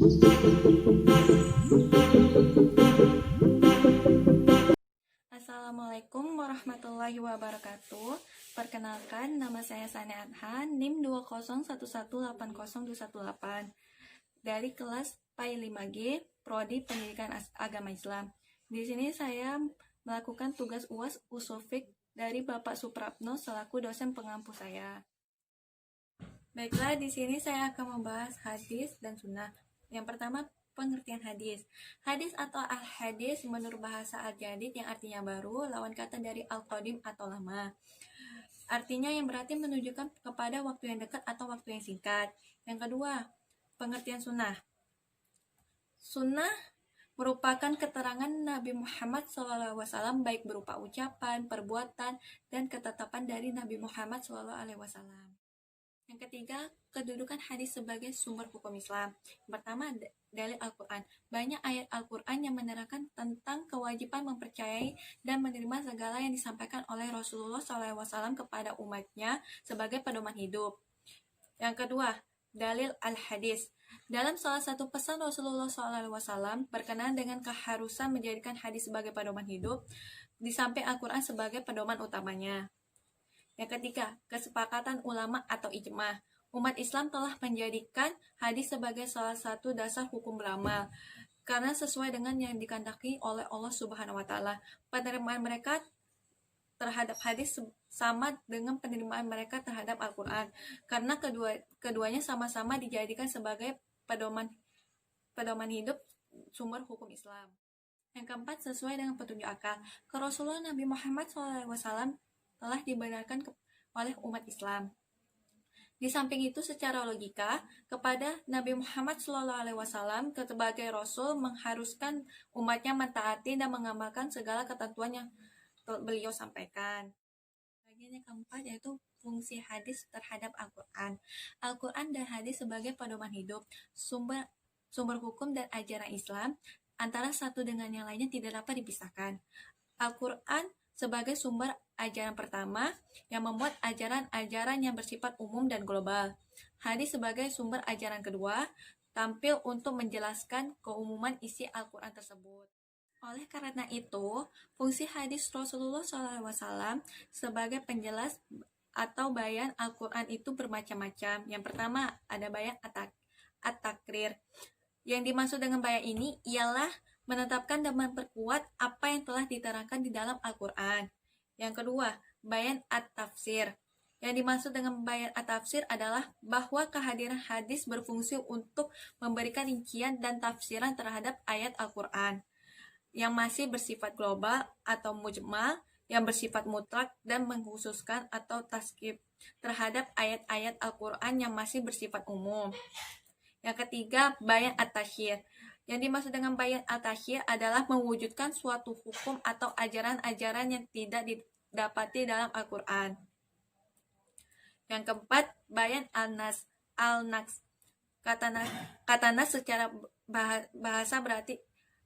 Assalamualaikum warahmatullahi wabarakatuh. Perkenalkan, nama saya Sani Adhan, NIM 201180218 dari kelas PAI 5G, Prodi Pendidikan Agama Islam. Di sini saya melakukan tugas UAS Ushul Fiqh dari Bapak Suprapno selaku dosen pengampu saya. Baiklah, di sini saya akan membahas hadis dan sunnah. Yang pertama, pengertian hadis. Hadis atau al-hadis menurut bahasa al-jadid yang artinya baru, lawan kata dari al-qadim atau lama. Artinya yang berarti menunjukkan kepada waktu yang dekat atau waktu yang singkat. Yang kedua, pengertian sunnah. Sunnah merupakan keterangan Nabi Muhammad SAW baik berupa ucapan, perbuatan, dan ketetapan dari Nabi Muhammad SAW. Yang ketiga, kedudukan hadis sebagai sumber hukum Islam. Yang pertama, dalil Al-Quran. Banyak ayat Al-Quran yang menerangkan tentang kewajiban mempercayai dan menerima segala yang disampaikan oleh Rasulullah SAW kepada umatnya sebagai pedoman hidup. Yang kedua, dalil Al-Hadis. Dalam salah satu pesan Rasulullah SAW berkenaan dengan keharusan menjadikan hadis sebagai pedoman hidup, di samping Al-Quran sebagai pedoman utamanya. Yang ketiga, kesepakatan ulama atau ijma. Umat Islam telah menjadikan hadis sebagai salah satu dasar hukum beramal karena sesuai dengan yang dikehendaki oleh Allah Subhanahu wa taala. Penerimaan mereka terhadap hadis sama dengan penerimaan mereka terhadap Al-Qur'an karena keduanya sama-sama dijadikan sebagai pedoman hidup sumber hukum Islam. Yang keempat, sesuai dengan petunjuk akal. Rasulullah Nabi Muhammad SAW telah dibenarkan oleh umat Islam. Di samping itu, secara logika, kepada Nabi Muhammad SAW sebagai Rasul mengharuskan umatnya mentaati dan mengamalkan segala ketentuan yang beliau sampaikan. Bagian yang keempat yaitu fungsi hadis terhadap Al-Quran. Al-Quran dan hadis sebagai pedoman hidup, sumber hukum dan ajaran Islam, antara satu dengan yang lainnya tidak dapat dipisahkan. Al-Quran sebagai sumber ajaran pertama yang membuat ajaran-ajaran yang bersifat umum dan global. Hadis sebagai sumber ajaran kedua tampil untuk menjelaskan keumuman isi Al-Quran tersebut. Oleh karena itu, fungsi hadis Rasulullah SAW sebagai penjelas atau bayan Al-Quran itu bermacam-macam. Yang pertama, ada bayan at-takrir. Yang dimaksud dengan bayan ini ialah menetapkan dan memperkuat apa yang telah diterangkan di dalam Al-Quran. Yang kedua, bayan at-tafsir. Yang dimaksud dengan bayan at-tafsir adalah bahwa kehadiran hadis berfungsi untuk memberikan rincian dan tafsiran terhadap ayat Al-Quran yang masih bersifat global atau mujmal, yang bersifat mutlak dan mengkhususkan atau taskib terhadap ayat-ayat Al-Quran yang masih bersifat umum. Yang ketiga, bayan at-tashyir. Yang dimaksud dengan bayan at-tashyir adalah mewujudkan suatu hukum atau ajaran-ajaran yang tidak didapati dalam Al-Quran. Yang keempat, bayan al-nas. Kata nas secara bahasa berarti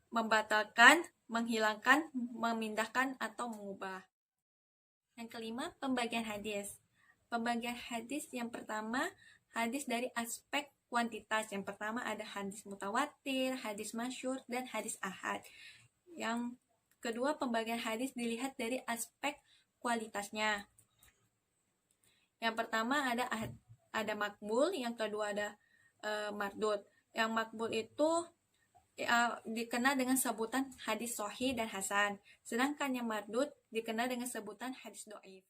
membatalkan, menghilangkan, memindahkan, atau mengubah. Yang kelima, pembagian hadis. Pembagian hadis yang pertama, hadis dari aspek kuantitas. Yang pertama ada hadis mutawatir, hadis masyhur, dan hadis ahad. Yang kedua, pembagian hadis dilihat dari aspek kualitasnya. Yang pertama ada makbul, yang kedua ada mardud. Yang makbul itu dikenal dengan sebutan hadis sahih dan hasan, sedangkan yang mardud dikenal dengan sebutan hadis dhaif.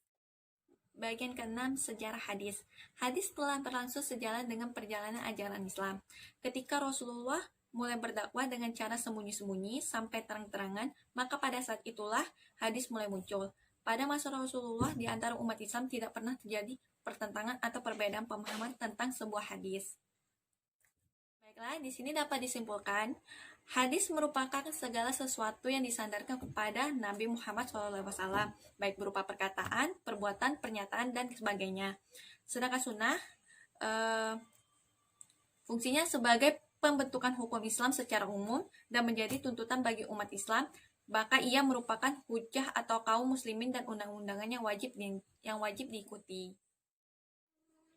Bagian ke-6, sejarah hadis. Hadis telah berlangsung sejalan dengan perjalanan ajaran Islam. Ketika Rasulullah mulai berdakwah dengan cara sembunyi-sembunyi sampai terang-terangan, maka pada saat itulah hadis mulai muncul. Pada masa Rasulullah, di antara umat Islam tidak pernah terjadi pertentangan atau perbedaan pemahaman tentang sebuah hadis. Baiklah, di sini dapat disimpulkan, hadis merupakan segala sesuatu yang disandarkan kepada Nabi Muhammad SAW, baik berupa perkataan, perbuatan, pernyataan, dan sebagainya. Sedangkan sunnah fungsinya sebagai pembentukan hukum Islam secara umum dan menjadi tuntutan bagi umat Islam, maka ia merupakan hujjah atau kaum muslimin dan undang-undangannya yang wajib diikuti.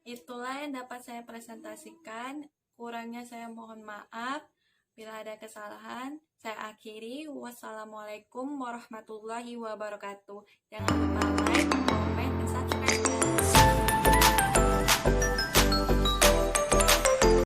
Itulah yang dapat saya presentasikan. Kurangnya saya mohon maaf. Bila ada kesalahan, saya akhiri. Wassalamualaikum warahmatullahi wabarakatuh. Jangan lupa like, comment, dan subscribe.